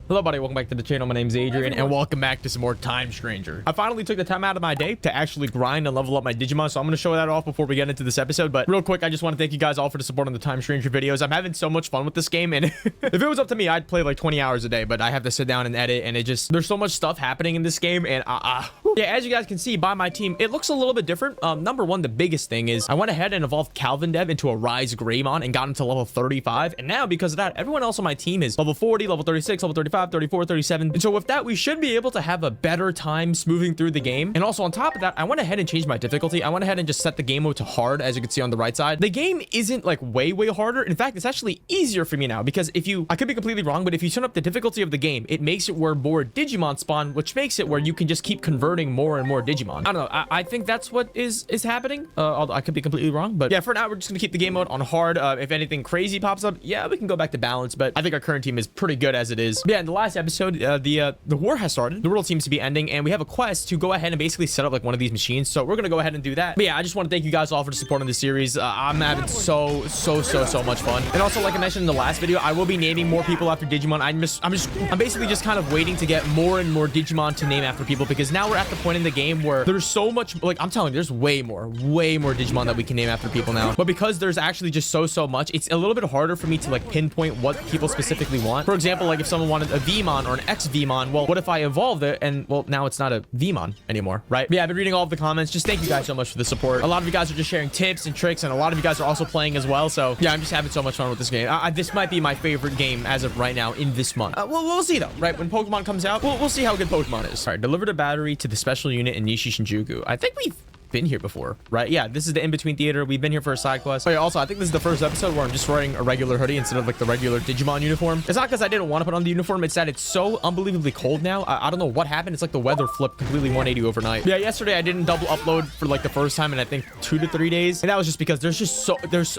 Hello, buddy. Welcome back to the channel. My name's Adrian, and welcome back to some more Time Stranger. I finally took the time out of my day to actually grind and level up my Digimon, so I'm going to show that off before we get into this episode. But real quick, I just want to thank you guys all for the support on the Time Stranger videos. I'm having so much fun with this game, and if it was up to me, I'd play like 20 hours a day, but I have to sit down and edit, and there's so much stuff happening in this game, and yeah, as you guys can see by my team, it looks a little bit different. Number one, the biggest thing is I went ahead and evolved Calvin Dev into a Rise Greymon and got him to level 35, and now because of that, everyone else on my team is level 40, level 36, level 35, 34, 37. And so with that, we should be able to have a better time smoothing through the game. And also on top of that, I went ahead and changed my difficulty. I went ahead and just set the game mode to hard, as you can see on the right side. The game isn't like way harder. In fact, it's actually easier for me now because I could be completely wrong, but if you turn up the difficulty of the game, it makes it where more Digimon spawn, which makes it where you can just keep converting more and more Digimon. I don't know. I think that's what is happening. Although I could be completely wrong, but yeah, for now, we're just gonna keep the game mode on hard. If anything crazy pops up, yeah, we can go back to balance, but I think our current team is pretty good as it is. But yeah, in the last episode, the war has started. The world seems to be ending, and we have a quest to go ahead and basically set up like one of these machines. So we're gonna go ahead and do that. But yeah, I just want to thank you guys all for the support on this series. I'm having so much fun. And also, like I mentioned in the last video, I will be naming more people after Digimon. I'm basically just kind of waiting to get more and more Digimon to name after people, because now we're at the point in the game where there's so much, like I'm telling you, there's way more Digimon that we can name after people now. But because there's actually just so much, it's a little bit harder for me to like pinpoint what people specifically want. For example, like if someone wanted a Vmon or an X-Vmon, well, what if I evolved it and, well, now it's not a Vmon anymore, right? But yeah, I've been reading all of the comments. Just thank you guys so much for the support. A lot of you guys are just sharing tips and tricks, and a lot of you guys are also playing as well. So yeah, I'm just having so much fun with this game. This might be my favorite game as of right now in this month. We'll see though, right? When Pokemon comes out, we'll see how good Pokemon is. All right, delivered a battery to the special unit in Nishi Shinjuku. I think we've been here before, right? Yeah, this is the in-between theater. We've been here for a side quest. Oh yeah, also, I think this is the first episode where I'm just wearing a regular hoodie instead of like the regular Digimon uniform. It's not because I didn't want to put on the uniform. It's that it's so unbelievably cold now. I don't know what happened. It's like the weather flipped completely 180 overnight. Yeah, yesterday I didn't double upload for like the first time in I think 2 to 3 days, and that was just because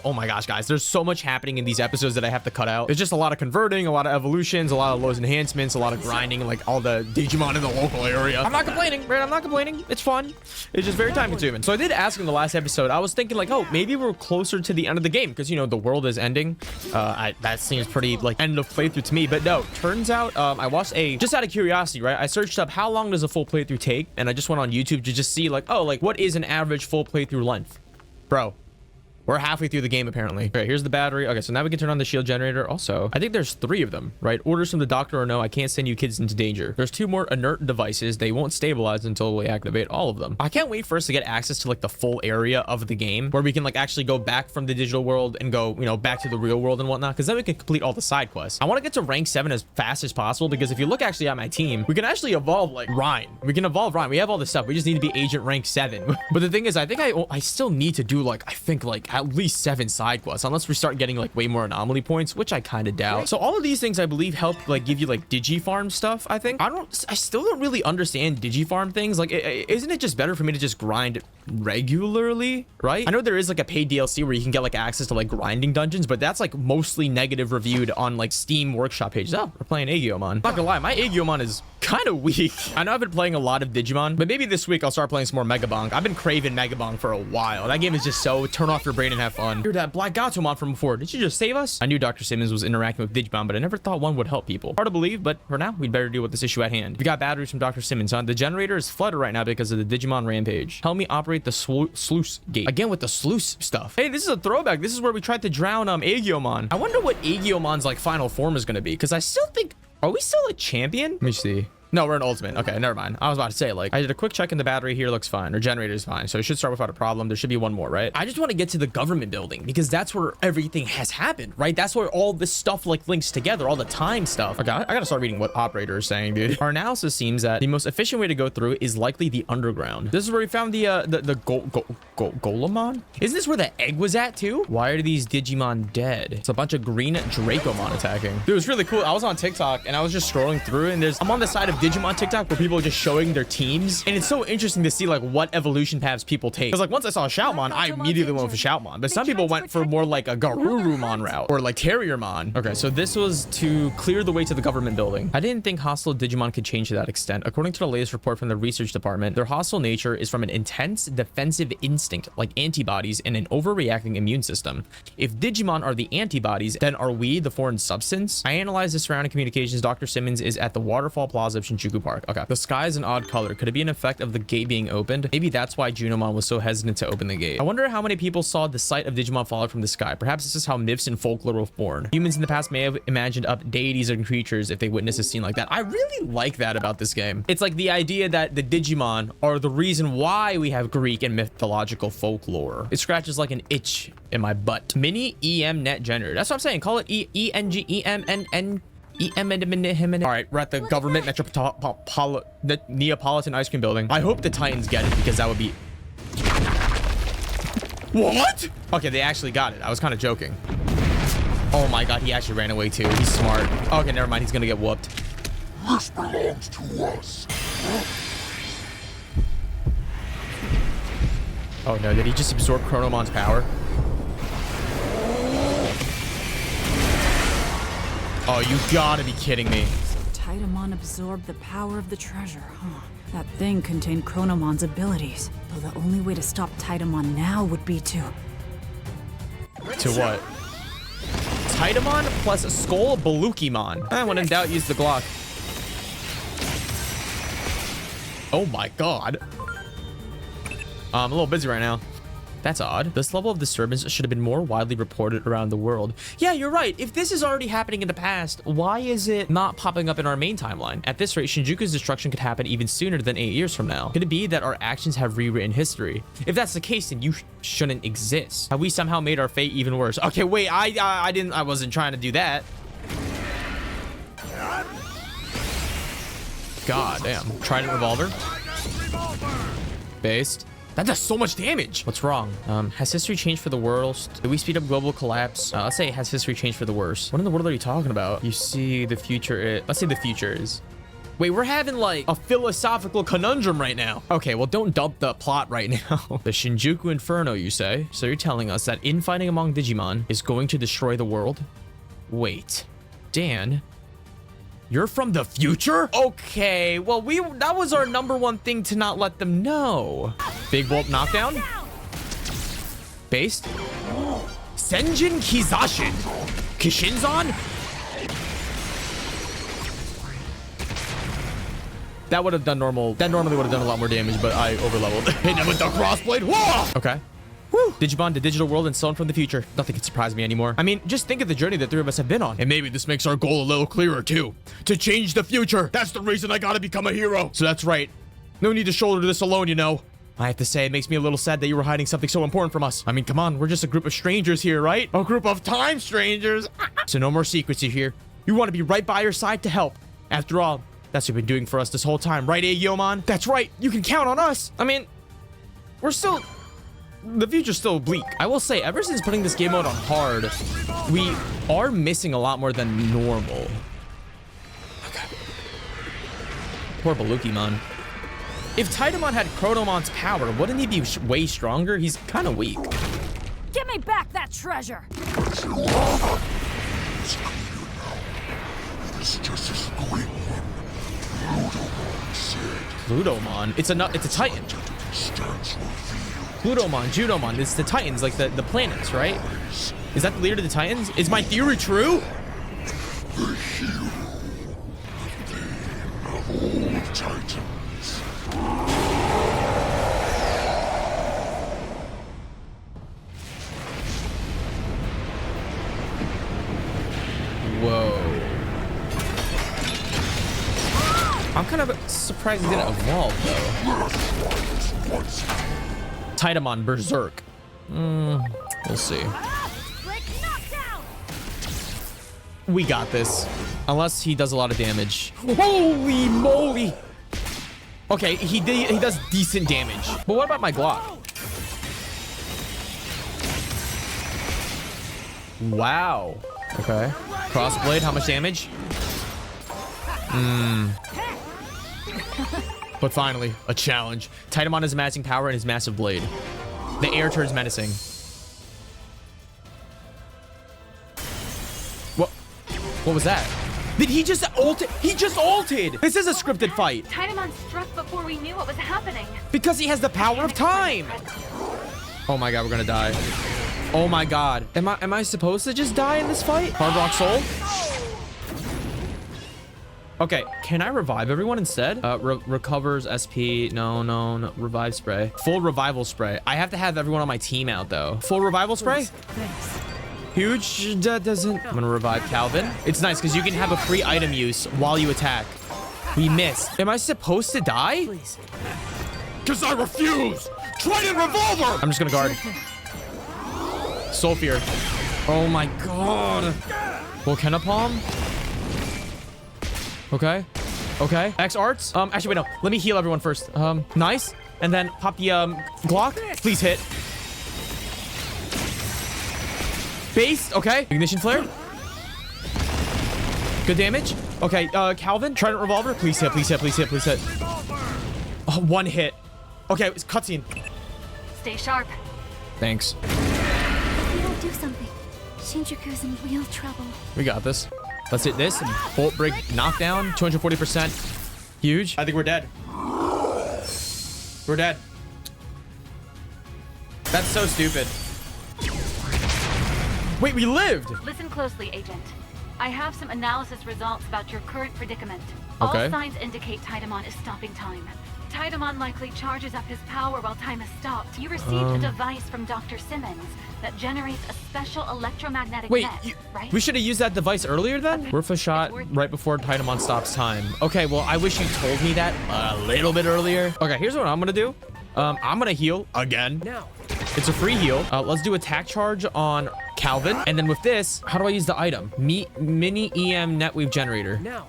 oh my gosh, guys, there's so much happening in these episodes that I have to cut out. There's just a lot of converting, a lot of evolutions, a lot of Lowe's enhancements, a lot of grinding, like all the Digimon in the local area. I'm not complaining, right? I'm not complaining. It's fun. It's just very time consuming. So I did ask in the last episode, I was thinking like, oh, maybe we're closer to the end of the game because, you know, the world is ending. That seems pretty like end of playthrough to me, but no, turns out I watched just out of curiosity, right? I searched up how long does a full playthrough take, and I just went on YouTube to just see like, oh, like what is an average full playthrough length? Bro, we're halfway through the game, apparently. Okay, here's the battery. Okay, so now we can turn on the shield generator. Also, I think there's 3 of them, right? Orders from the doctor or no, I can't send you kids into danger. There's 2 more inert devices. They won't stabilize until we activate all of them. I can't wait for us to get access to like the full area of the game where we can like actually go back from the digital world and go, you know, back to the real world and whatnot, because then we can complete all the side quests. I want to get to rank 7 as fast as possible, because if you look actually at my team, we can actually evolve like Ryan. We can evolve Ryan. We have all this stuff. We just need to be agent rank 7. But the thing is, I think I still need to do like, I think like at least 7 side quests, unless we start getting like way more anomaly points, which I kind of doubt. So all of these things I believe help like give you like digifarm stuff. I think I still don't really understand digifarm things. Like, isn't it just better for me to just grind regularly, right? I know there is like a paid DLC where you can get like access to like grinding dungeons, but that's like mostly negative reviewed on like Steam workshop pages. Oh, we're playing Aegiomon. Not gonna lie, my Aegiomon is kind of weak. I know I've been playing a lot of Digimon, but maybe this week I'll start playing some more Megabong. I've been craving Megabong for a while. That game is just so turn off your brain and have fun. You're that Black Gatomon from before. Did you just save us? I knew Dr. Simmons was interacting with Digimon, but I never thought one would help people. Hard to believe, but for now, we'd better deal with this issue at hand. We got batteries from Dr. Simmons, huh? The generator is flooded right now because of the Digimon rampage. Help me operate the sluice gate. Again with the sluice stuff. Hey, this is a throwback. This is where we tried to drown Aegiomon. I wonder what Aegiomon's like final form is going to be, because I still think, are we still a champion? Let me see. No, we're an ultimate. Okay, never mind. I was about to say, like, I did a quick check and the battery here looks fine, or generator is fine. So it should start without a problem. There should be one more, right? I just want to get to the government building because that's where everything has happened, right? That's where all this stuff like links together, all the time stuff. Okay, I gotta start reading what operator is saying, dude. Our analysis seems that the most efficient way to go through is likely the underground. This is where we found the Golemon? Isn't this where the egg was at too? Why are these Digimon dead? It's a bunch of green Dracomon attacking. Dude, it's really cool. I was on TikTok and I was just scrolling through, and I'm on the side of Digimon TikTok where people are just showing their teams, and it's so interesting to see like what evolution paths people take. Because like once I saw Shoutmon, I immediately went for Shoutmon, but some people went for more like a Garurumon route or like Terriermon. Okay, so this was to clear the way to the government building. I didn't think hostile Digimon could change to that extent. According to the latest report from the research department, their hostile nature is from an intense defensive instinct like antibodies and an overreacting immune system. If Digimon are the antibodies, then are we the foreign substance? I analyzed the surrounding communications. Dr. Simmons is at the Waterfall Plaza of Shinjuku Park. Okay. The sky is an odd color. Could it be an effect of the gate being opened? Maybe that's why Junomon was so hesitant to open the gate. I wonder how many people saw the sight of Digimon falling from the sky. Perhaps this is how myths and folklore were born. Humans in the past may have imagined up deities and creatures if they witnessed a scene like that. I really like that about this game. It's like the idea that the Digimon are the reason why we have Greek and mythological folklore. It scratches like an itch in my butt. Mini EM net generator. That's what I'm saying. Call it ENGEMNN. All right, we're at the government Neapolitan ice cream building. I hope the Titans get it because that would be... What? Okay, they actually got it. I was kind of joking. Oh my god, he actually ran away too. He's smart. Okay, never mind. He's gonna get whooped. This belongs to us. Oh no, did he just absorb Chronomon's power? Oh, you gotta be kidding me. So Titamon absorbed the power of the treasure, huh? That thing contained Chronomon's abilities. Though the only way to stop Titamon now would be to... To what? Titamon plus Skull Balukimon. When in doubt, use the Glock. Oh my god. I'm a little busy right now. That's odd. This level of disturbance should have been more widely reported around the world. Yeah, you're right. If this is already happening in the past, why is it not popping up in our main timeline? At this rate, Shinjuku's destruction could happen even sooner than 8 years from now. Could it be that our actions have rewritten history? If that's the case, then you shouldn't exist. Have we somehow made our fate even worse? Okay, wait, I wasn't trying to do that. God damn. Trident revolver. Based. That does so much damage. What's wrong? Has history changed for the worst? Did we speed up global collapse? Let's say has history changed for the worst. What in the world are you talking about? You see the future let's say the future is. Wait, we're having like a philosophical conundrum right now. Okay, well, don't dump the plot right now. The Shinjuku Inferno, you say? So you're telling us that infighting among Digimon is going to destroy the world? Wait, Dan, you're from the future? Okay, well, that was our #1 thing to not let them know. Big Bolt knockdown. Based. Senjin Kizashin. Kishinzan? That would have done normal. That normally would have done a lot more damage, but I overleveled. Hit him with the crossblade. Whoa! Okay. Woo! Digimon, the digital world, and someone from the future. Nothing can surprise me anymore. I mean, just think of the journey the three of us have been on. And maybe this makes our goal a little clearer, too. To change the future. That's the reason I gotta become a hero. So that's right. No need to shoulder this alone, you know. I have to say, it makes me a little sad that you were hiding something so important from us. I mean, come on. We're just a group of strangers here, right? A group of time strangers. So no more secrets here. We want to be right by your side to help. After all, that's what you've been doing for us this whole time, right, Aomon? That's right. You can count on us. I mean, we're still... The future's still bleak. I will say, ever since putting this game mode on hard, we are missing a lot more than normal. Okay. Poor Balukimon. If Titamon had Chronomon's power, wouldn't he be way stronger? He's kind of weak. Give me back that treasure! It's clear now. It is just as going Plutomon said. Plutomon? It's a Titan. Stands revealed. Plutomon, Judomon, it's the Titans, like the planets, right? Is that the leader of the Titans? Is my theory true? The hero. The name of all Titans. Whoa. I'm kind of surprised it didn't evolve, though. Titamon Berserk. We'll see. We got this. Unless he does a lot of damage. Holy moly! Okay, he does decent damage. But what about my Glock? Wow. Okay. Crossblade, how much damage? But finally, a challenge. Titamon is amassing power in his massive blade. The air turns menacing. What was that? Did he just ult? He just ulted! This is a scripted fight. Titamon struck before we knew what was happening. Because he has the power of time. Oh my god, we're gonna die. Oh my god. Am I supposed to just die in this fight? Hard Rock Soul? Okay, can I revive everyone instead? Recovers SP. No. Revive spray. Full revival spray. I have to have everyone on my team out though. Full revival spray? Thanks. Huge. That doesn't. I'm gonna revive Calvin. It's nice because you can have a free item use while you attack. We missed. Am I supposed to die? Please. Because I refuse. Trident revolver. I'm just gonna guard. Soul Fear. Oh my god. Volcano Palm. Okay. X arts. Actually, wait, no. Let me heal everyone first. Nice. And then pop the Glock. Please hit. Base. Okay. Ignition flare. Good damage. Okay. Calvin. Trident revolver. Please hit. Oh, one hit. Okay. It's cutscene. Stay sharp. Thanks. If we don't do something, Shinjuku's in real trouble. We got this. Let's hit this. Bolt break knockdown. 240%. Huge. I think we're dead. We're dead. That's so stupid. Wait, we lived. Listen closely, Agent. I have some analysis results about your current predicament. Okay. All signs indicate Titamon is stopping time. Titamon likely charges up his power while time is stopped. You received a device from Dr. Simmons that generates a special electromagnetic Wait, net, right? we should have used that device earlier then? Worth a shot right before Titamon stops time. Okay, well, I wish you told me that a little bit earlier. Okay, here's what I'm gonna do. I'm gonna heal again. Now. It's a free heal. Let's do attack charge on Calvin. And then with this, how do I use the item? Mini EM Netweave Generator. Now.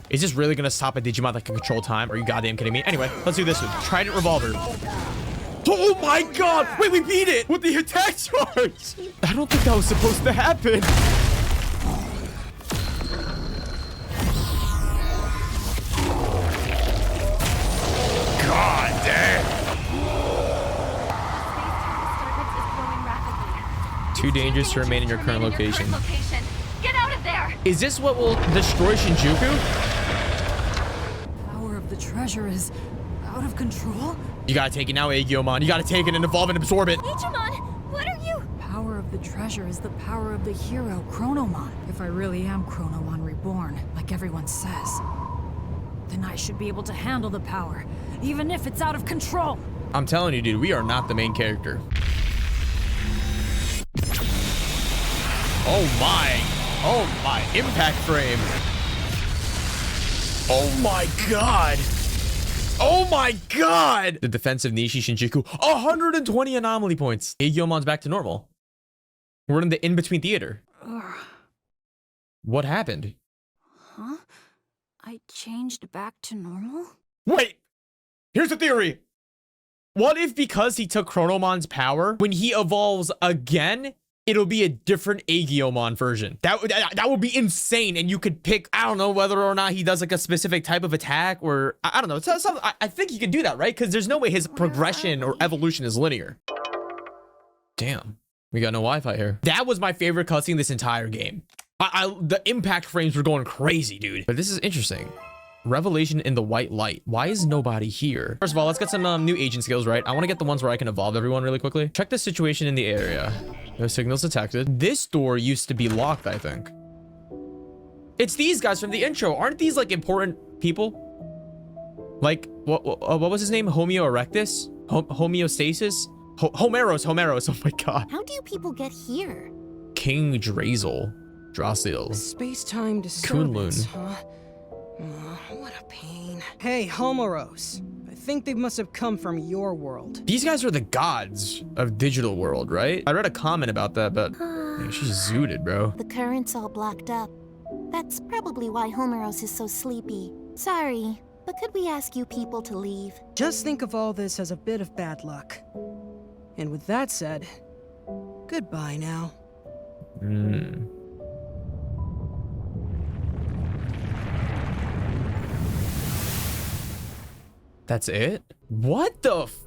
Is this really gonna stop a Digimon that can control time? Are you goddamn kidding me? Anyway, let's do this one. Trident Revolver. Oh my god! Wait, we beat it with the attack charge! I don't think that was supposed to happen. God damn! Disturbance is growing rapidly. Too dangerous to remain in your current location. Get out of there! Is this what will destroy Shinjuku? Power of the treasure is out of control? You gotta take it now, Agiomon. You gotta take it and evolve and absorb it. Digimon, what are you? Power of the treasure is the power of the hero, Chronomon. If I really am Chronomon reborn, like everyone says, then I should be able to handle the power, even if it's out of control. I'm telling you, dude, we are not the main character. Oh my, impact frame. Oh my god. Oh my god. The defensive Nishi Shinjuku, 120 anomaly points. Agiomon's back to normal. We're in the in-between theater. Ugh. What happened? Huh? I changed back to normal? Wait, here's the theory. What if because he took Chronomon's power, when he evolves again, it'll be a different Agiomon version? That would be insane. And you could pick, I don't know whether or not he does like a specific type of attack or I don't know. I think he could do that, right? Because there's no way his progression or evolution is linear. Damn, we got no Wi-Fi here. That was my favorite cutscene this entire game. The impact frames were going crazy, dude. But this is interesting. Revelation in the white light. Why is nobody here? First of all, let's get some new agent skills, right? I want to get the ones where I can evolve everyone really quickly. Check the situation in the area. No signals detected. This door used to be locked, I think. It's these guys from the intro. Aren't these like important people? Like, what was his name? Homeo erectus? Homeostasis? Homeros. Oh my god. How do you people get here? King Drazel. Drasil. Space-time disturbance, huh? What a pain. Hey, Homeros. I think they must have come from your world. These guys are the gods of digital world, right? I read a comment about that, but man, she's zooted, bro. The current's all blocked up. That's probably why Homeros is so sleepy. Sorry, but could we ask you people to leave? Just think of all this as a bit of bad luck. And with that said, goodbye now. That's it? What the f—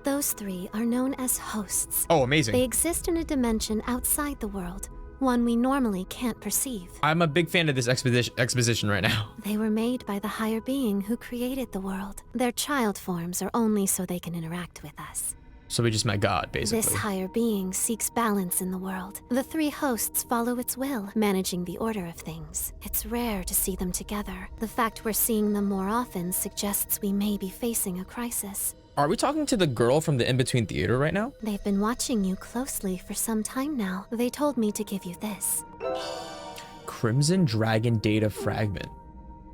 Those three are known as hosts. Oh, amazing. They exist in a dimension outside the world, one we normally can't perceive. I'm a big fan of this exposition right now. They were made by the higher being who created the world. Their child forms are only so they can interact with us. So we just met God, basically. This higher being seeks balance in the world. The three hosts follow its will, managing the order of things. It's rare to see them together. The fact we're seeing them more often suggests we may be facing a crisis. Are we talking to the girl from the In-Between Theater right now? They've been watching you closely for some time now. They told me to give you this. Crimson Dragon Data Fragment.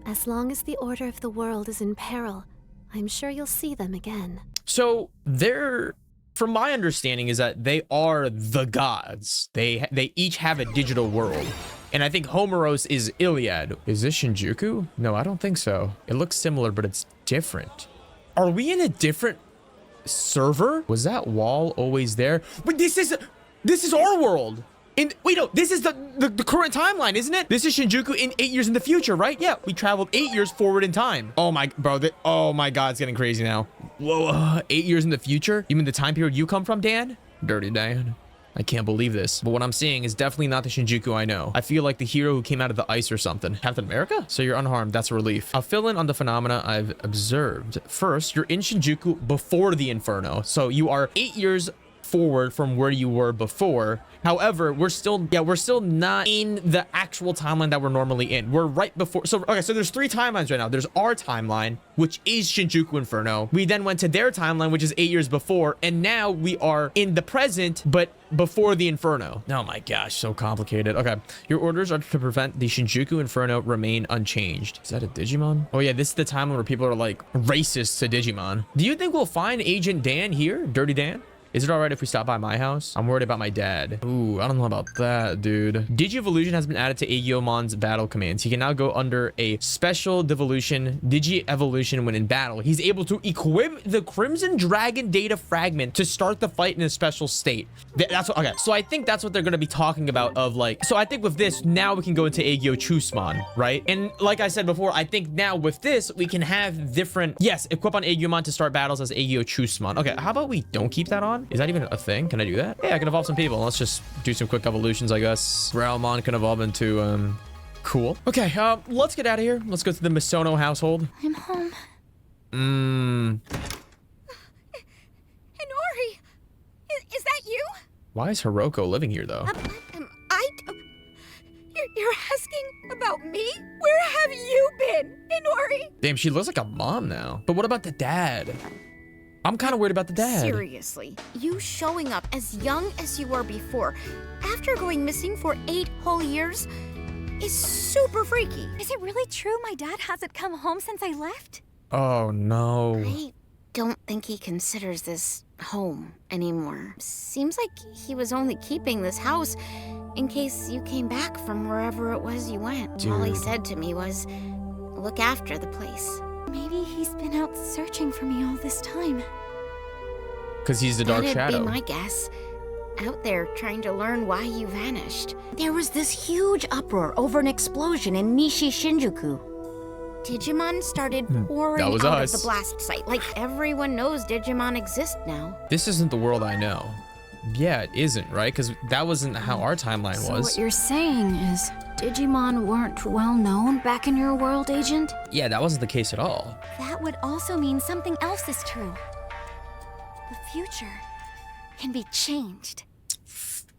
As long as the order of the world is in peril, I'm sure you'll see them again. So they're, from my understanding, is that they are the gods. They each have a digital world. And I think Homeros is Iliad. Is this Shinjuku? No, I don't think so. It looks similar, but it's different. Are we in a different server? Was that wall always there? But this is our world. Wait, no, this is the current timeline, isn't it? This is Shinjuku in 8 years in the future, right? Yeah, we traveled 8 years forward in time. Oh my, bro, oh my God, it's getting crazy now. Whoa, 8 years in the future? You mean the time period you come from, Dan? Dirty Dan. I can't believe this. But what I'm seeing is definitely not the Shinjuku I know. I feel like the hero who came out of the ice or something. Captain America? So you're unharmed. That's a relief. I'll fill in on the phenomena I've observed. First, you're in Shinjuku before the Inferno. So you are 8 years forward from where you were before. However, we're still not in the actual timeline that we're normally in. We're right before. So, okay, so there's 3 timelines right now. There's our timeline, which is Shinjuku Inferno. We then went to their timeline, which is 8 years before. And now we are in the present, but before the Inferno. Oh my gosh, so complicated. Okay, your orders are to prevent the Shinjuku Inferno remain unchanged. Is that a Digimon? Oh yeah, this is the timeline where people are like racist to Digimon. Do you think we'll find Agent Dan here? Dirty Dan? Is it all right if we stop by my house? I'm worried about my dad. Ooh, I don't know about that, dude. Digi-Evolution has been added to Agyomon's battle commands. He can now go under a special devolution, Digi-Evolution when in battle. He's able to equip the Crimson Dragon Data Fragment to start the fight in a special state. That's what, okay. So I think that's what they're going to be talking about of like, so I think with this, now we can go into Agyo Chusman, right? And like I said before, I think now with this, we can have different, yes, equip on Agyomon to start battles as Agyo Chusman. Okay, how about we don't keep that on? Is that even a thing? Can I do that? Yeah, I can evolve some people. Let's just do some quick evolutions, I guess. Growlmon can evolve into, cool. Okay, let's get out of here. Let's go to the Misono household. I'm home. Inori! Is that you? Why is Hiroko living here, though? You're asking about me? Where have you been, Inori? Damn, she looks like a mom now. But what about the dad? I'm kind of worried about the dad. Seriously, you showing up as young as you were before, after going missing for 8 whole years, is super freaky. Is it really true my dad hasn't come home since I left? Oh, no. I don't think he considers this home anymore. Seems like he was only keeping this house in case you came back from wherever it was you went. Dude. All he said to me was, look after the place. Maybe he's been out searching for me all this time. Because he's the Dark That'd Shadow. be my guess. Out there trying to learn why you vanished. There was this huge uproar over an explosion in Nishi Shinjuku. Digimon started pouring That was out us. of the blast site. Like everyone knows Digimon exist now. This isn't the world I know. Yeah, it isn't, right? Because that wasn't how our timeline So was. what you're saying is Digimon weren't well known back in your world, Agent? Yeah, that wasn't the case at all. That would also mean something else is true. The future can be changed.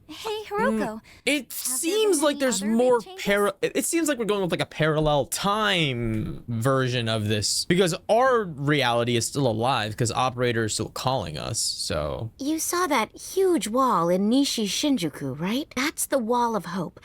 Hey, Hiroko. It seems been like any there's other more big changes? it seems like we're going with like a parallel time version of this because our reality is still alive because Operator is still calling us, so. You saw that huge wall in Nishi Shinjuku, right? That's the Wall of Hope.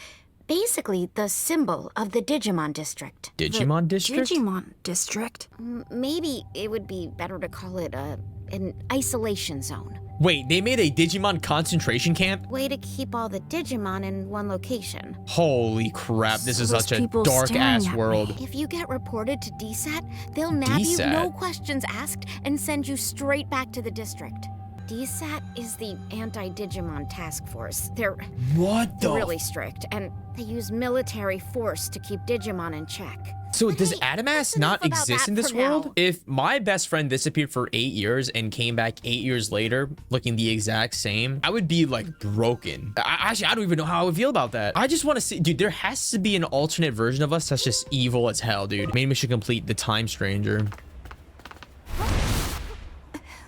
Basically, the symbol of the Digimon District. Digimon District? Digimon District? Maybe it would be better to call it an isolation zone. Wait, they made a Digimon concentration camp? Way to keep all the Digimon in one location. Holy crap, this is So such a those people dark ass staring at me. world. If you get reported to DSAT, they'll nab you, DSAT? no questions asked, and send you straight back to the district. DSAT is the Anti-Digimon Task Force. They're What the? really strict, and they use military force to keep Digimon in check. So does Hey, Adamas that's not enough about exist that in this for world? now. If my best friend disappeared for 8 years and came back 8 years later looking the exact same, I would be like broken. Actually, I don't even know how I would feel about that. I just want to see, dude, there has to be an alternate version of us that's just evil as hell, dude. Maybe we should complete the Time Stranger.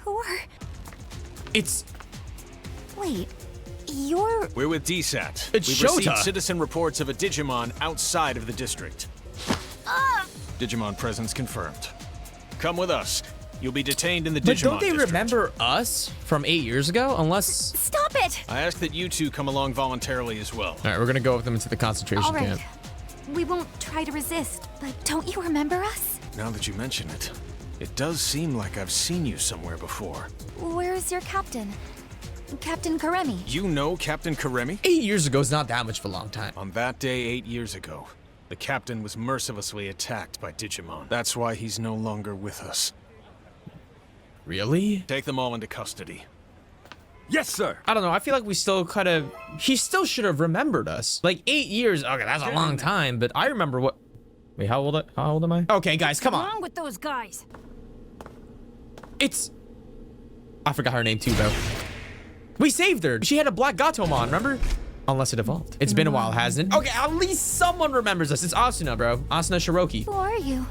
Who are... It's... Wait, you're... We're with DSAT. It's We've Shota. received citizen reports of a Digimon outside of the district. Digimon presence confirmed. Come with us. You'll be detained in the But Digimon don't they district. remember us from 8 years ago? Unless... Stop it! I ask that you two come along voluntarily as well. All right, we're gonna go with them into the concentration All right. camp. We won't try to resist, but don't you remember us? Now that you mention it, it does seem like I've seen you somewhere before. Where's your captain? Captain Karemi. You know Captain Karemi? 8 years ago is not that much of a long time. On that day 8 years ago, the captain was mercilessly attacked by Digimon. That's why he's no longer with us. Really? Take them all into custody. Yes, sir. I don't know. I feel like we still kind of... He still should have remembered us. Like 8 years. Okay, that's a long time, but I remember what... Wait, how old am I? Okay, guys, come What's on. wrong with those guys? It's... I forgot her name too, bro. We saved her. She had a black Gatomon, remember? Unless it evolved. It's been a while, hasn't it? Okay, at least someone remembers us. It's Asuna, bro. Asuna Shiroki. Who are you?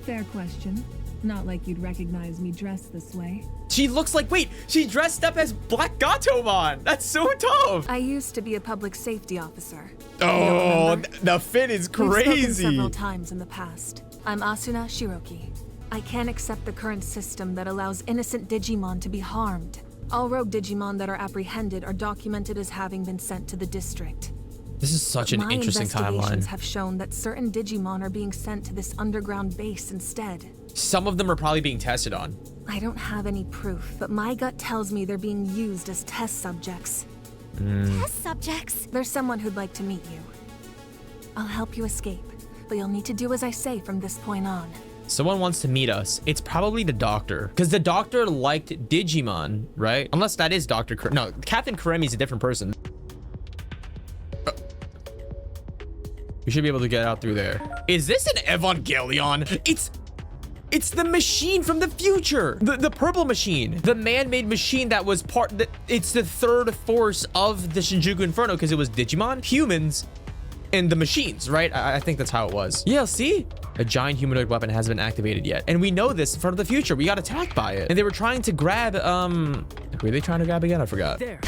Fair question. Not like you'd recognize me dressed this way. She looks like... Wait, she dressed up as black Gatomon. That's so tough. I used to be a public safety officer. Oh, the fit is We've spoken crazy. several times in the past. I'm Asuna Shiroki. I can't accept the current system that allows innocent Digimon to be harmed. All rogue Digimon that are apprehended are documented as having been sent to the district. This is such an My interesting investigations timeline. have shown that certain Digimon are being sent to this underground base instead. Some of them are probably being tested on. I don't have any proof, but my gut tells me they're being used as test subjects. Test subjects. There's someone who'd like to meet you. I'll help you escape, but you'll need to do as I say from this point on. Someone wants to meet us. It's probably the doctor. Because the doctor liked Digimon, right? Unless that is Dr. No, Captain Karemi's a different person. We should be able to get out through there. Is this an Evangelion? It's the machine from the future. The purple machine. The man-made machine that was it's the third force of the Shinjuku Inferno because it was Digimon, humans, and the machines, right? I think that's how it was. Yeah, see? A giant humanoid weapon hasn't been activated yet. And we know this from the future. We got attacked by it. And they were trying to grab, who were they trying to grab again? I forgot. There.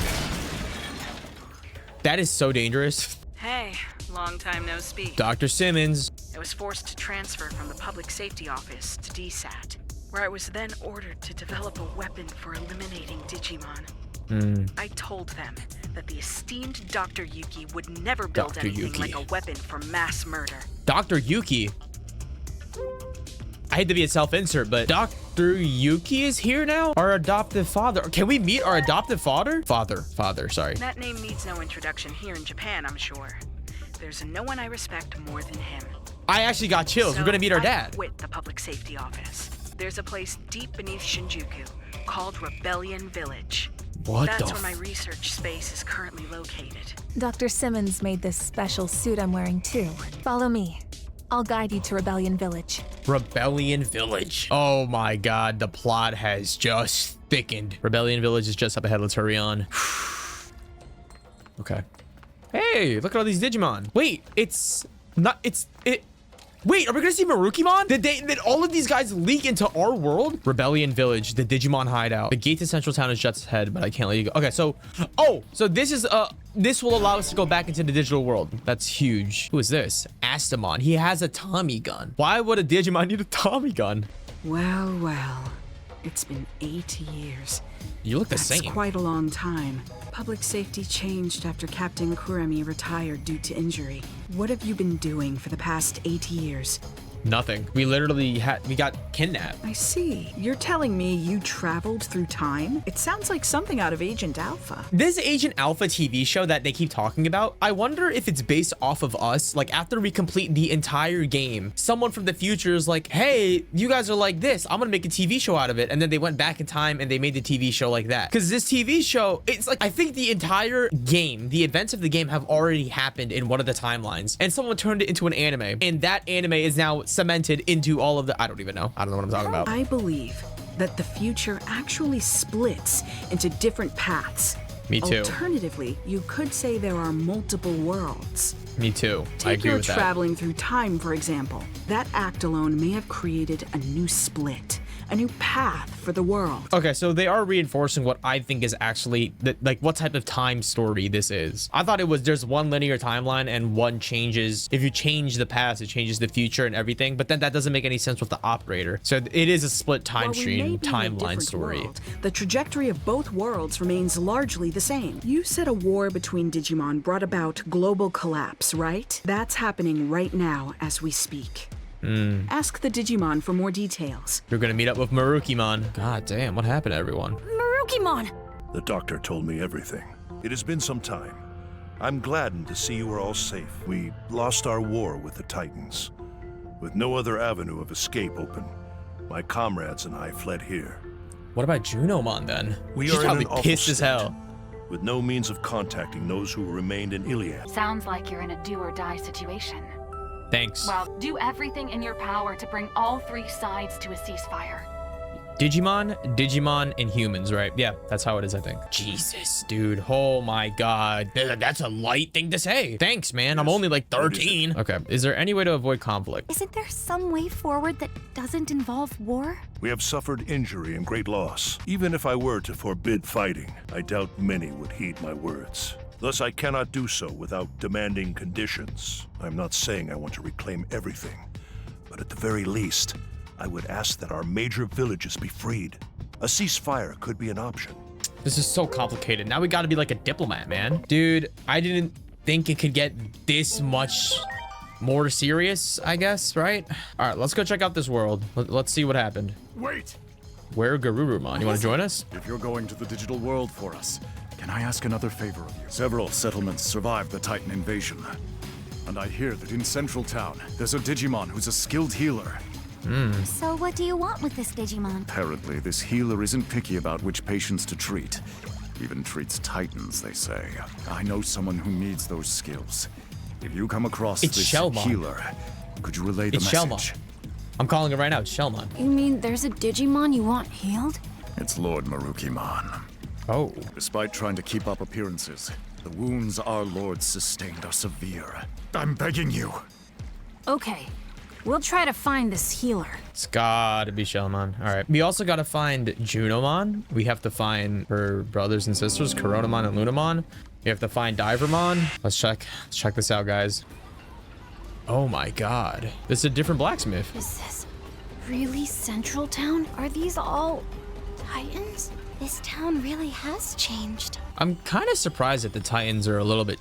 That is so dangerous. Hey, long time no speak. Dr. Simmons. I was forced to transfer from the Public Safety Office to DSAT, where I was then ordered to develop a weapon for eliminating Digimon. I told them that the esteemed Dr. Yuki would never build Dr. anything Yuki. like a weapon for mass murder. Dr. Yuki. I hate to be a self-insert, but Dr. Yuki is here now? Our adoptive father. Can we meet our adoptive father? Father, sorry. That name needs no introduction here in Japan, I'm sure. There's no one I respect more than him. I actually got chills. We're gonna meet our I dad. quit the Public Safety Office. There's a place deep beneath Shinjuku called Rebellion Village. What That's the where my research space is currently located. Dr. Simmons made this special suit I'm wearing too. Follow me. I'll guide you to Rebellion Village. Rebellion Village. Oh my god, the plot has just thickened. Rebellion Village is just up ahead. Let's hurry on. Okay. Hey, look at all these Digimon. Wait, Wait, are we gonna see Marukimon? Did all of these guys leak into our world? Rebellion Village, the Digimon hideout. The gate to Central Town is just ahead, but I can't let you go. Okay, so, so this is, this will allow us to go back into the digital world. That's huge. Who is this? Astamon. He has a Tommy gun. Why would a Digimon need a Tommy gun? Well, well. It's been 8 years. You look the That's same. quite a long time. Public safety changed after Captain Kuremi retired due to injury. What have you been doing for the past 8 years? Nothing. We literally we got kidnapped. I see. You're telling me you traveled through time? It sounds like something out of Agent Alpha. This Agent Alpha TV show that they keep talking about, I wonder if it's based off of us. Like, after we complete the entire game, someone from the future is like, hey, you guys are like this, I'm gonna make a TV show out of it. And then they went back in time and they made the TV show like that. Because this TV show, it's like, I think the entire game, the events of the game have already happened in one of the timelines, and someone turned it into an anime, and that anime is now cemented into all of the, I don't even know. I don't know what I'm talking about. I believe that the future actually splits into different paths. Me too. Alternatively, you could say there are multiple worlds. Me too. I agree with that. Take your traveling through time, for example. That act alone may have created a new split, a new path for the world. Okay, so they are reinforcing what I think is actually like what type of time story this is. I thought it was there's one linear timeline and one changes. If you change the past, it changes the future and everything. But then that doesn't make any sense with the operator. So it is a split time stream timeline story. World, the trajectory of both worlds remains largely the same. You said a war between Digimon brought about global collapse, right? That's happening right now as we speak. Ask the Digimon for more details. You're gonna meet up with Marukimon. God damn, what happened to everyone? Marukimon! The doctor told me everything. It has been some time. I'm gladdened to see you are all safe. We lost our war with the Titans. With no other avenue of escape open, my comrades and I fled here. What about Junomon then? We She's are probably in an awful pissed as state, hell. with no means of contacting those who remained in Iliad. Sounds like you're in a do or die situation. Thanks. Well, do everything in your power to bring all three sides to a ceasefire. Digimon, and humans, right? Yeah, that's how it is, I think. Jesus, dude. Oh my God. That's a light thing to say. Thanks, man. I'm only like 13. Okay. Is there any way to avoid conflict? Isn't there some way forward that doesn't involve war? We have suffered injury and great loss. Even if I were to forbid fighting, I doubt many would heed my words. Thus, I cannot do so without demanding conditions. I'm not saying I want to reclaim everything, but at the very least, I would ask that our major villages be freed. A ceasefire could be an option. This is so complicated. Now we gotta be like a diplomat, man. Dude, I didn't think it could get this much more serious, I guess, right? All right, let's go check out this world. Let's see what happened. Wait! Where Garurumon? You want to join us? If you're going to the digital world for us, can I ask another favor of you? Several settlements survived the Titan invasion. And I hear that in Central Town, there's a Digimon who's a skilled healer. So what do you want with this Digimon? Apparently, this healer isn't picky about which patients to treat. Even treats Titans, they say. I know someone who needs those skills. If you come across this healer, could you relay the message? Shellmon. I'm calling it right now. It's Shellmon. You mean there's a Digimon you want healed? It's Lord Marukimon. Oh. Despite trying to keep up appearances, the wounds our lord sustained are severe. I'm begging you. Okay. We'll try to find this healer. It's gotta be Shellmon. All right. We also gotta find Junomon. We have to find her brothers and sisters, Coronamon and Lunamon. We have to find Divermon. Let's check this out, guys. Oh my God. This is a different blacksmith. Is this really Central Town? Are these all Titans? This town really has changed. I'm kind of surprised that the Titans are a little bit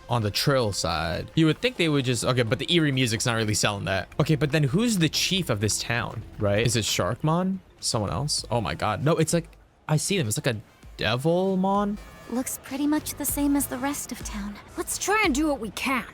on the trill side. You would think they would just, okay, but the eerie music's not really selling that. Okay, but then who's the chief of this town, right? Is it Sharkmon? Someone else? Oh my God. No, it's like, I see them. It's like a Devilmon. Looks pretty much the same as the rest of town. Let's try and do what we can.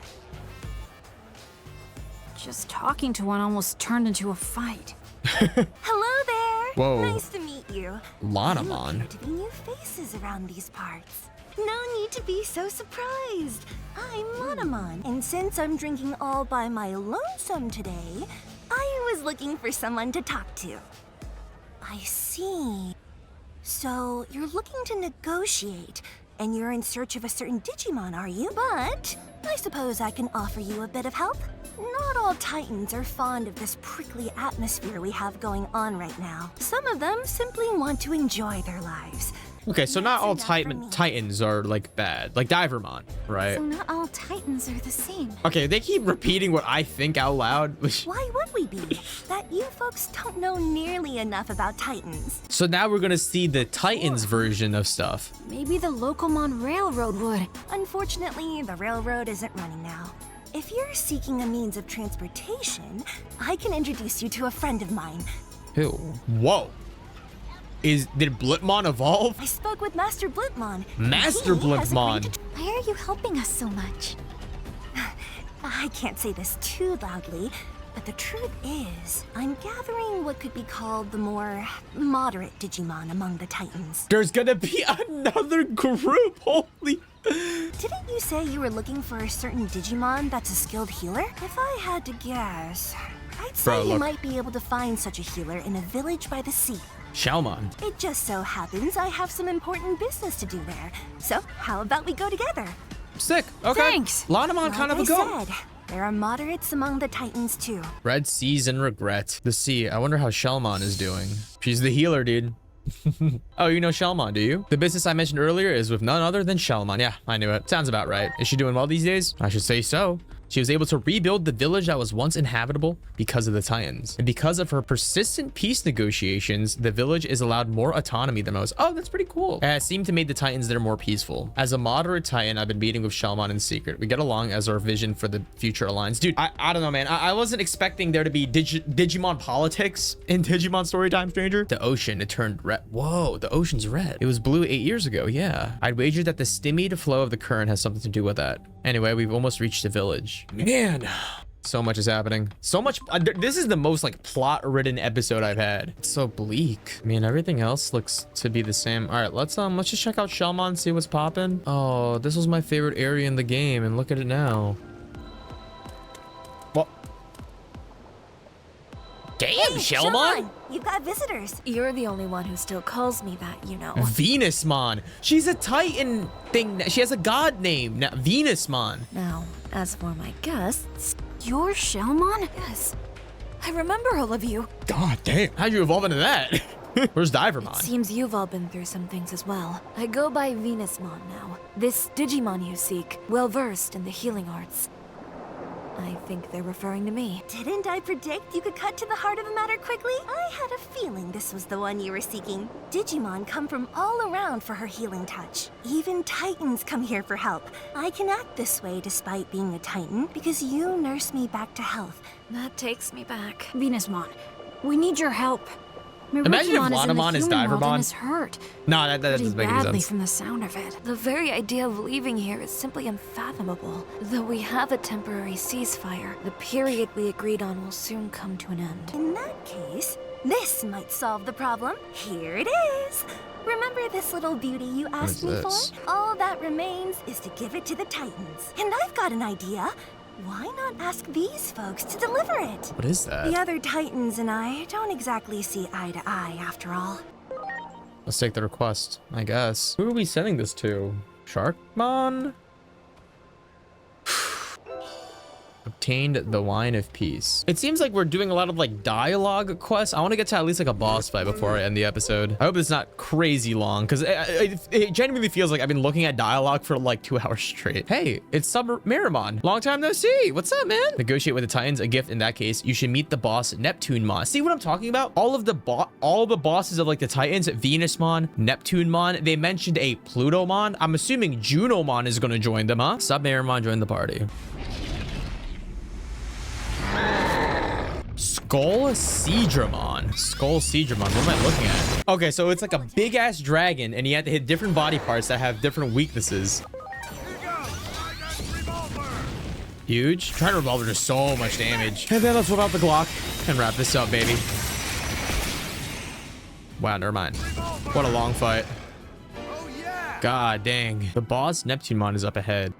Just talking to one almost turned into a fight. Hello there! Whoa. Nice to meet you. Lanamon. You appear to be new faces around these parts. No need to be so surprised. I'm Lanamon, and since I'm drinking all by my lonesome today, I was looking for someone to talk to. I see. So, you're looking to negotiate, and you're in search of a certain Digimon, are you? But I suppose I can offer you a bit of help. Not all Titans are fond of this prickly atmosphere we have going on right now. Some of them simply want to enjoy their lives. Okay, so not all Titans are like bad, like Divermon, right? So not all Titans are the same. Okay, they keep repeating what I think out loud. Why would we be? That you folks don't know nearly enough about Titans. So now we're gonna see the Titans version of stuff. Maybe the Locomon Railroad would. Unfortunately, the railroad isn't running now. If you're seeking a means of transportation, I can introduce you to a friend of mine. Who? Whoa. Did Blipmon evolve? I spoke with Master Blipmon. Master Blipmon. Why are you helping us so much? I can't say this too loudly, but the truth is, I'm gathering what could be called the more moderate Digimon among the Titans. There's gonna be another group, holy... Didn't you say you were looking for a certain Digimon that's a skilled healer? If I had to guess, I'd say you might be able to find such a healer in a village by the sea. Shalmon. It just so happens I have some important business to do there. So how about we go together? Sick. Okay. Thanks. Lanamon kind of a go. Said, there are moderates among the Titans too. Red seas and regret. The sea. I wonder how Shalmon is doing. She's the healer, dude. Oh, you know Shalmon, do you? The business I mentioned earlier is with none other than Shalmon. Yeah, I knew it. Sounds about right. Is she doing well these days? I should say so. She was able to rebuild the village that was once inhabitable because of the Titans. And because of her persistent peace negotiations, the village is allowed more autonomy than most. Oh, that's pretty cool. It seemed to make the Titans there more peaceful. As a moderate Titan, I've been meeting with Shalmon in secret. We get along as our vision for the future aligns. Dude, I don't know, man. I wasn't expecting there to be Digimon politics in Digimon Story Time Stranger. The ocean, it turned red. Whoa, the ocean's red. It was blue 8 years ago, yeah. I'd wager that the stymied flow of the current has something to do with that. Anyway, we've almost reached the village. Man, so much is happening. So much. This is the most like plot-ridden episode I've had. It's so bleak. I mean, everything else looks to be the same. All right, let's just check out Shalmon, see what's popping. Oh, this was my favorite area in the game, and look at it now. Well, damn, hey, Shalmon. You've got visitors. You're the only one who still calls me that, you know. Venusmon. She's a Titan thing. She has a god name. Now, Venusmon. Now, as for my guests, you're Shalmon? Yes. I remember all of you. God damn. How'd you evolve into that? Where's Divermon? It seems you've all been through some things as well. I go by Venusmon now. This Digimon you seek, well-versed in the healing arts. I think they're referring to me. Didn't I predict you could cut to the heart of the matter quickly? I had a feeling this was the one you were seeking. Digimon come from all around for her healing touch. Even Titans come here for help. I can act this way despite being a Titan because you nurse me back to health. That takes me back. Venusmon, we need your help. Imagine if Lanamon is Divermon. Is hurt. No, that doesn't make any sense. From the sound of it. The very idea of leaving here is simply unfathomable. Though we have a temporary ceasefire, the period we agreed on will soon come to an end. In that case, this might solve the problem. Here it is. Remember this little beauty you asked me for? All that remains is to give it to the Titans. And I've got an idea. Why not ask these folks to deliver it? What is that? The other Titans and I don't exactly see eye to eye, after all. Let's take the request, I guess. Who are we sending this to? Sharkmon? Obtained the Wine of Peace. It seems like we're doing a lot of like dialogue quests. I want to get to at least like a boss fight before I end the episode. I hope it's not crazy long because it genuinely feels like I've been looking at dialogue for like 2 hours straight. Hey, it's Submarimon. Long time no see. What's up, man? Negotiate with the Titans. A gift in that case. You should meet the boss Neptunemon. See what I'm talking about? All the bosses of like the Titans, Venusmon, Neptunemon. They mentioned a Plutomon. I'm assuming Junomon is going to join them, huh? Submarimon joined the party. Skull Seedramon. Skull Seedramon. What am I looking at? Okay, so it's like a big ass dragon, and you have to hit different body parts that have different weaknesses. Huge. Trying to revolver does so much damage. And then let's whip out the Glock and wrap this up, baby. Wow, never mind. What a long fight. God dang. The boss Neptunemon is up ahead.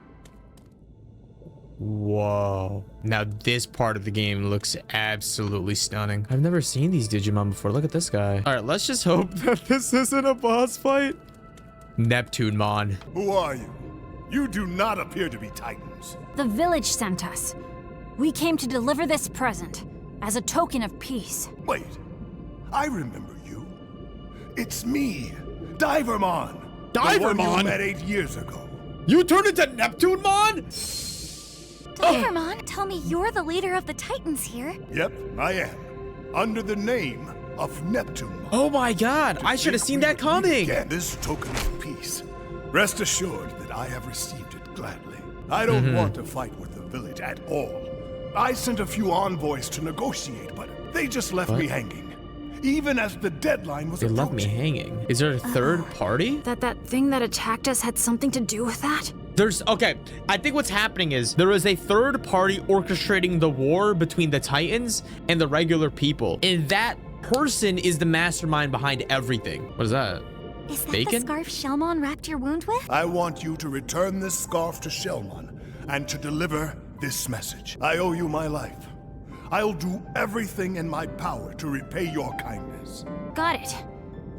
Whoa. Now this part of the game looks absolutely stunning. I've never seen these Digimon before. Look at this guy. All right, let's just hope that this isn't a boss fight. Neptunemon. Who are you? You do not appear to be Titans. The village sent us. We came to deliver this present as a token of peace. Wait, I remember you. It's me, Divermon. Divermon? The one you met 8 years ago. You turned into Neptunemon? Titamon, tell me you're the leader of the Titans here. Yep, I am. Under the name of Neptune. Oh my god, I should have seen that coming. This token of peace. Rest assured that I have received it gladly. I don't want to fight with the village at all. I sent a few envoys to negotiate, but they just left me hanging. Even as the deadline was approaching. They left me hanging. Is there a third party? That thing that attacked us had something to do with that? Okay, I think what's happening is there is a third party orchestrating the war between the Titans and the regular people. And that person is the mastermind behind everything. What is that? Is that Bacon? the scarf Shelmon wrapped your wound with? I want you to return this scarf to Shelmon and to deliver this message. I owe you my life. I'll do everything in my power to repay your kindness. Got it.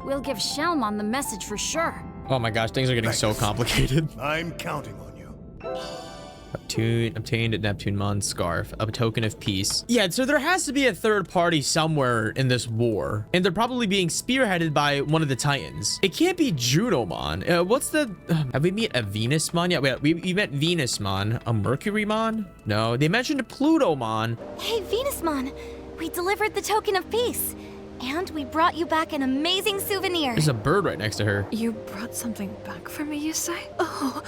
We'll give Shelmon the message for sure. Oh my gosh, things are getting so complicated. I'm counting on you. Obtained a Neptunemon scarf, a token of peace. Yeah, so there has to be a third party somewhere in this war, and they're probably being spearheaded by one of the Titans. It can't be Junomon. What's the? Have we met a Venusmon? Yeah, we met Venusmon. A Mercurymon? No, they mentioned a Plutomon. Hey, Venusmon, we delivered the token of peace, and we brought you back an amazing souvenir. There's a bird right next to her. You brought something back for me, you say? Oh,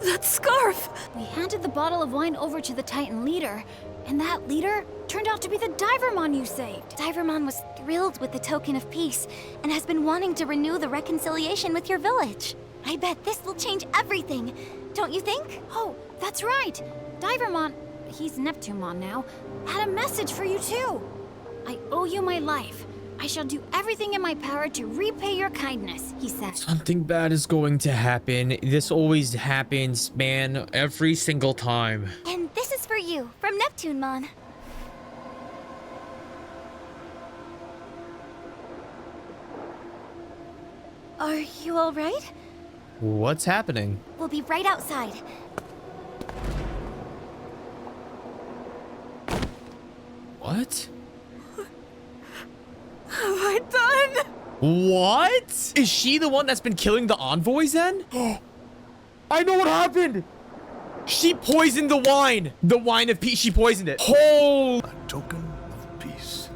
that scarf! We handed the bottle of wine over to the Titan leader, and that leader turned out to be the Divermon you saved. Divermon was thrilled with the token of peace and has been wanting to renew the reconciliation with your village. I bet this will change everything, don't you think? Oh, that's right. Divermon, he's Neptunemon now, had a message for you too. I owe you my life. I shall do everything in my power to repay your kindness, he said. Something bad is going to happen. This always happens, man, every single time. And this is for you, from Neptunemon. Are you all right? What's happening? We'll be right outside. What? Have I done? What? Is she the one that's been killing the envoys then? I know what happened. She poisoned the wine. The wine of peace, she poisoned it. Oh. A token of peace.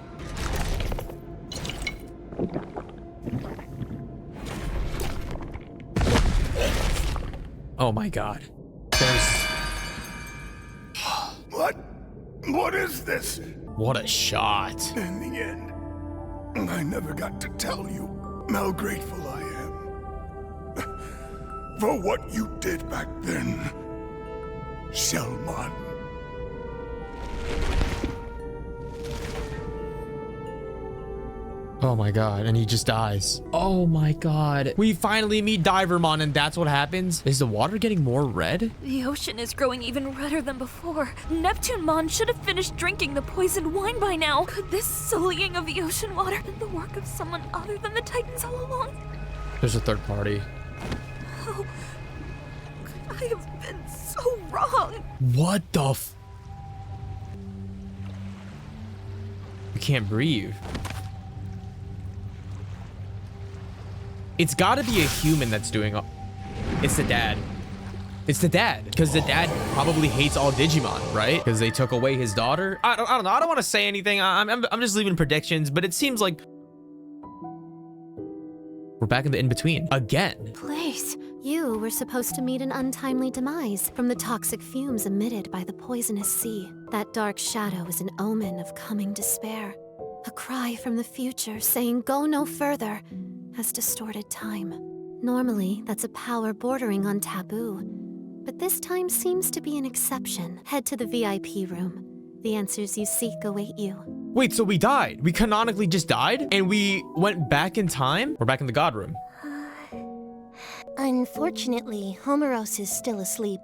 Oh my God. There's... What is this? What a shot. In the end, I never got to tell you how grateful I am for what you did back then, Shelmon. Oh my God, and he just dies. Oh my God. We finally meet Divermon, and that's what happens? Is the water getting more red? The ocean is growing even redder than before. Neptunemon should have finished drinking the poisoned wine by now. Could this sullying of the ocean water be the work of someone other than the Titans all along? There's a third party. Oh, I have been so wrong. What the f... We can't breathe. It's got to be a human that's doing all... It's the dad. It's the dad. Because the dad probably hates all Digimon, right? Because they took away his daughter. I don't know. I don't want to say anything. I'm just leaving predictions. But it seems like... We're back in the in-between. Again. Please. You were supposed to meet an untimely demise from the toxic fumes emitted by the poisonous sea. That dark shadow is an omen of coming despair. A cry from the future saying go no further has distorted time. Normally, that's a power bordering on taboo. But this time seems to be an exception. Head to the VIP room. The answers you seek await you. Wait, so we died? We canonically just died? And we went back in time? We're back in the God room. Unfortunately, Homeros is still asleep,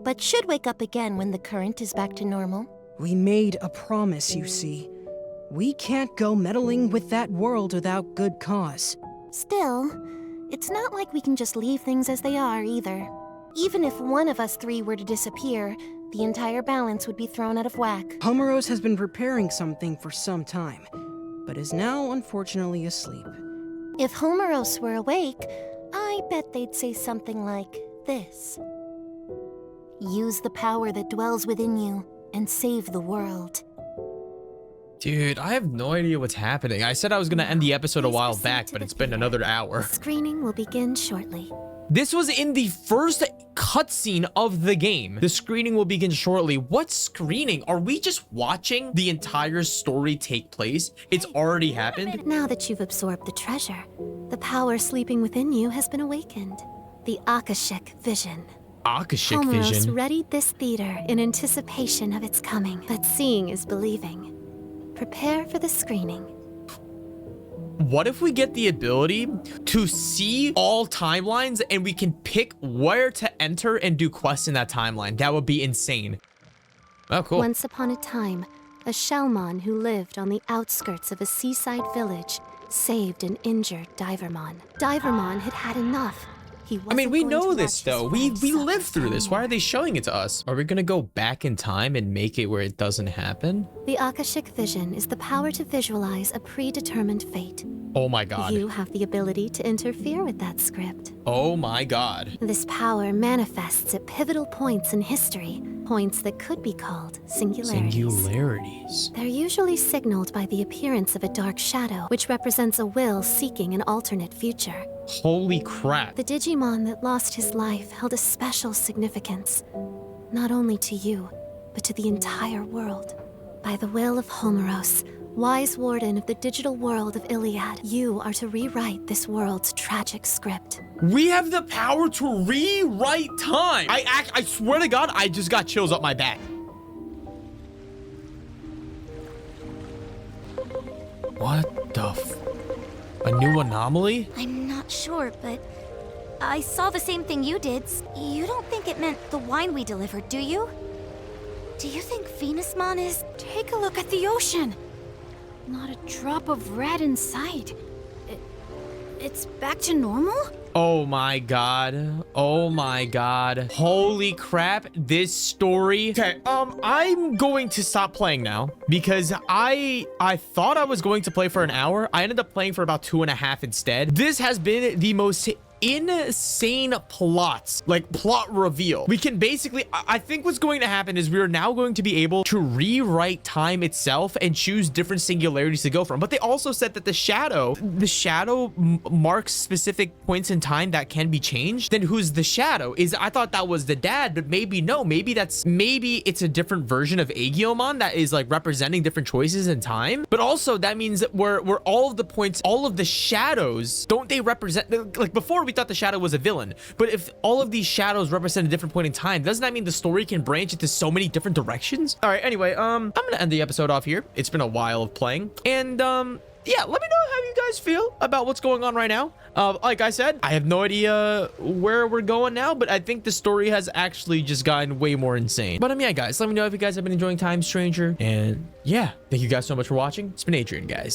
but should wake up again when the current is back to normal. We made a promise, you see. We can't go meddling with that world without good cause. Still, it's not like we can just leave things as they are, either. Even if one of us three were to disappear, the entire balance would be thrown out of whack. Homeros has been preparing something for some time, but is now unfortunately asleep. If Homeros were awake, I bet they'd say something like this. Use the power that dwells within you and save the world. Dude, I have no idea what's happening. I said I was going to end the episode a while back, but it's been another hour. Screening will begin shortly. This was in the first cutscene of the game. The screening will begin shortly. What screening? Are we just watching the entire story take place? It's already happened? Now that you've absorbed the treasure, the power sleeping within you has been awakened. The Akashic vision. Akashic Homeros vision? readied this theater in anticipation of its coming, but seeing is believing. Prepare for the screening. What if we get the ability to see all timelines and we can pick where to enter and do quests in that timeline? That would be insane. Oh, cool. Once upon a time, a Shellmon who lived on the outskirts of a seaside village saved an injured Divermon. Divermon had had enough. I mean, we know this though. We lived through this. Why are they showing it to us? Are we gonna go back in time and make it where it doesn't happen? The Akashic vision is the power to visualize a predetermined fate. Oh my god. You have the ability to interfere with that script. Oh my god. This power manifests at pivotal points in history, points that could be called singularities. Singularities. They're usually signaled by the appearance of a dark shadow, which represents a will seeking an alternate future. Holy crap. The Digimon that lost his life held a special significance, not only to you, but to the entire world. By the will of Homeros, wise warden of the digital world of Iliad, you are to rewrite this world's tragic script. We have the power to rewrite time. I swear to God, I just got chills up my back. What the a new anomaly? I'm not sure, but I saw the same thing you did. You don't think it meant the wine we delivered, do you? Do you think Venusmon is... Take a look at the ocean. Not a drop of red in sight. It's back to normal? Oh my god. Oh my god. Holy crap. This story. Okay, I'm going to stop playing now because I thought I was going to play for an hour. I ended up playing for about 2.5 instead. This has been the most insane plots, like plot reveal. We can basically, I think what's going to happen is we're now going to be able to rewrite time itself and choose different singularities to go from. But they also said that the shadow marks specific points in time that can be changed. Then who's the shadow? I thought that was the dad, but maybe no, maybe it's a different version of Agiomon that is like representing different choices in time. But also that means that we're all of the points, all of the shadows, don't they represent, like before we thought the shadow was a villain, but if all of these shadows represent a different point in time, doesn't that mean the story can branch into so many different directions? All right, anyway, I'm gonna end the episode off here. It's been a while of playing, and yeah, let me know how you guys feel about what's going on right now. Like I said, I have no idea where we're going now, but I think the story has actually just gotten way more insane. But yeah, guys, let me know if you guys have been enjoying Time Stranger, and yeah, thank you guys so much for watching. It's been Adrian, guys.